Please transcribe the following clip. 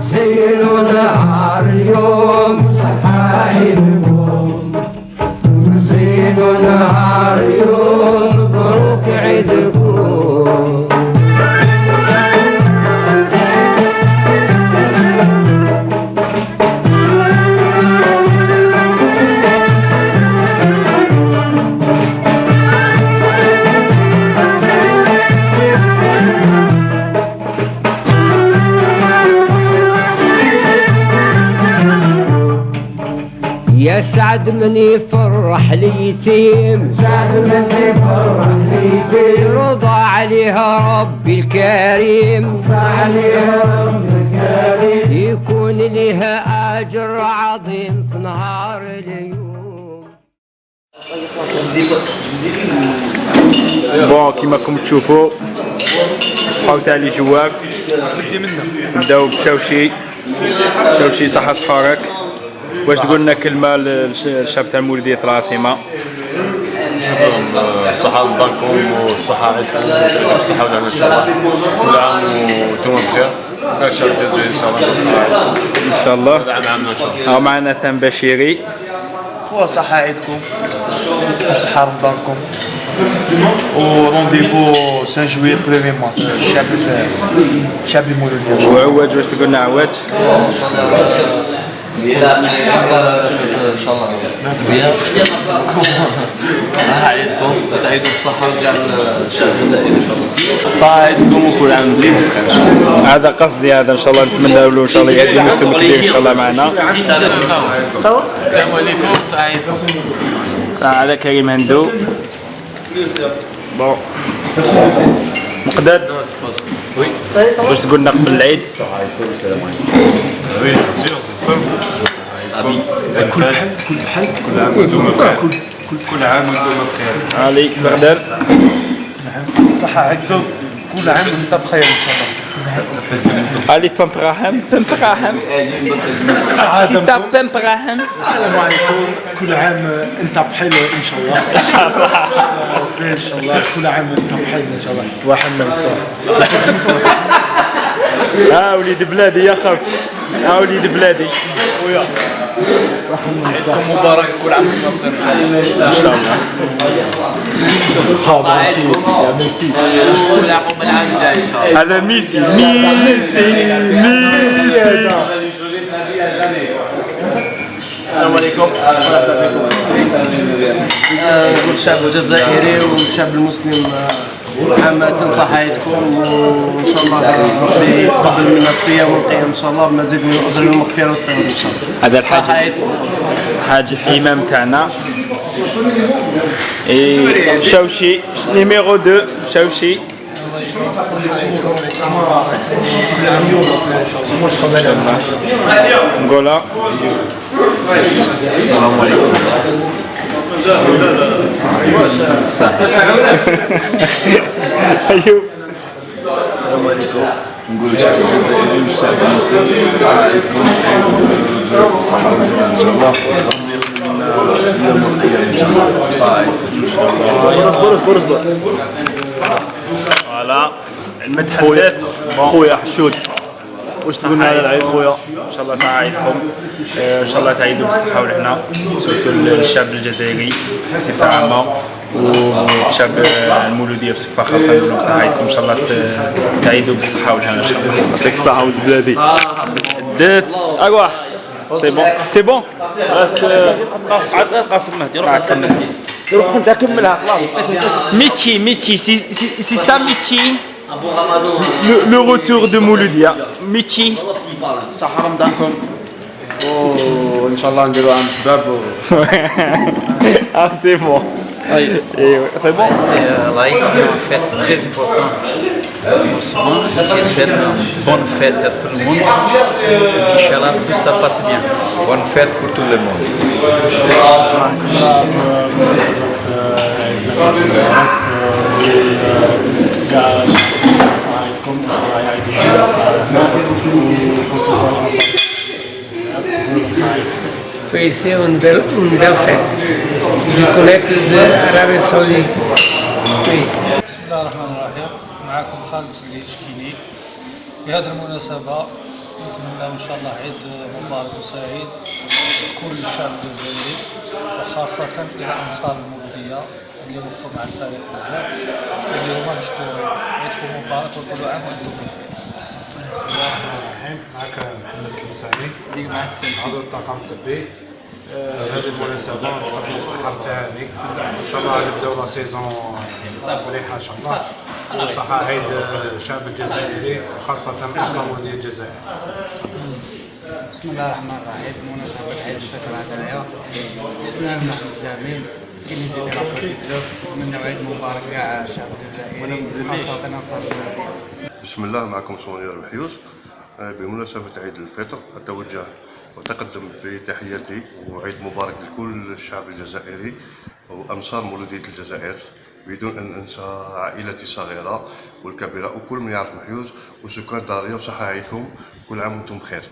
زينوا نهار اليوم صحة عيدكم، زينوا نهار اليوم مبروك عيدكم. يا سعد من يفرح اليتيم، سعد من يفرح اليتيم، يرضى عليها ربي الكريم، يرضى عليها ربي الكريم، يكون لها أجر عظيم في نهار اليوم. بون كيما راكم تشوفوا صحاو تاع لي جواك نبداو بشاوشي. شاوشي صحة صحارك، واش تقول لنا كلمة للشعب تاع مولودية العاصمة؟ نشوفهم الصحة لداركم والصحة عيدكم وتعيدوا بالصحة والهنا إن شاء الله. كل عام وانتم بخير. كل الشعب الجزائري إن شاء الله بالصحة عيدكم. إن شاء الله. هذا عامنا إن شاء الله. معنا ثام بشيري. خويا صحة عيدكم وصحة لداركم ورونديفو 5 جويي بريمي ماتش الشعب المولودية. وعواج واش تقول لنا عواج؟ ان شاء الله صحة عيدكم وتعيدوا بصحة وكاع الشعب الجزائري ان شاء الله. صحة عيدكم وكل عام وانتم بخير ان شاء الله. هذا قصدي، هذا ان شاء الله نتمنى له ان شاء الله يهدي مسلم كبير ان شاء الله معنا. السلام عليكم، صحة عيدكم. على كريم هندو. بون مقداد واش تقول لنا قبل العيد؟ وي سي سيغ سي سا. كل بحال كل عام وانتم بخير. كل عام وانتم بخير. علي بغداد. صحة عيدكم كل عام وانت بخير ان شاء الله. علي بامبراهم سيسا بامبراهم. السلام عليكم، كل عام انت بخير ان شاء الله. ان شاء الله ان شاء الله كل عام انت بخير ان شاء الله. واحد من الصوت. وليد بلادي يا خوتي، وليد بلادي خويا. عيدكم مبارك، كل عام وانتم بخير ان شاء الله. يا ميسي ونلعبوا العام الجاي ان شاء الله. هذا ميسي ميسي ميسي. السلام عليكم نقول الشعب الجزائري والشعب المسلم عامة صحة عيدكم، وإن شاء الله ربي يتقبل منا الصيام والقيام إن شاء الله بمزيد من الأجر والمغفرة والطيب إن شاء الله. هذا الحاج حاج الإمام تاعنا شاوشي نيميرو 2 شاوشي. نقولها السلام عليكم. صحيح. أيوب السلام عليكم. نقول الشعب الجزائري والشعب المسلم صحة عيدكم، عيد بالصحة والهنا إن شاء الله. ربي يقبل منا الصيام والقيام إن شاء الله. صحة عيدكم إن شاء الله. فوالا المتحدث خويا حشود. واش تقول لنا على العيد خويا؟ ان شاء الله صحة عيدكم، ان شاء الله تعيدوا بالصحة والهنا، سورتو الشعب الجزائري بصفة عامة وشعب المولودية بصفة خاصة. نقولوا صحة عيدكم ان شاء الله تعيدوا بالصحة والهنا ان شاء الله. يعطيك الصحة ولد بلادي. ديت اقواح سي بون سي بون. قاسم مهدي روح روح انت كملها خلاص. ميتشي ميتشي سي سا ميتشي. Le retour de Mouloudia. Michi. صحة رمضانكم وان شاء الله نديروا عام شباب. Ah c'est bon. C'est bon. L'Aïd, c'est une fête très importante musulmane qui souhaite une bonne fête à tout le monde. Inch'Allah, tout ça passe bien. Bonne fête pour tout le monde. Oui, c'est une belle fête. Je connais l'Arabie Saoudite. Oui. بسم الله الرحمن الرحيم. معكم خالد سعيد شكيني. بهذه المناسبة نتمنى ان شاء الله عيد مبارك وسعيد لكل الشعب الجزائري وخاصة الى انصار المولودية اللي وقفوا مع الفريق بزاف واللي هما مشكورين. عيدكم مبارك وكل عام وانتم بخير. بسم الله الرحمن الرحيم. معك محمد المساني عضو الطاقم الطبي. هذه المناسبة نقدم الحر تاعي ان شاء الله نبداو لا سيزون مليحة ان شاء الله وصحة عيد الشعب الجزائري وخاصة أنصار مولودية الجزائر. بسم الله الرحمن الرحيم. بمناسبة عيد الفطر هذايا حسنا نحن زامين كي نزيد ربي نتمنى عيد مبارك كاع الشعب الجزائري خاصة أنصار المولودية. بسم الله، معكم سمونير محيوس. بمناسبة عيد الفطر أتوجه وتقدم بتحياتي وعيد مبارك لكل الشعب الجزائري وأنصار مولودية الجزائر، بدون أن أنسى عائلتي الصغيرة والكبيرة وكل من يعرف محيوس وسكان دارية وصحة عيدهم. كل عام وانتم بخير.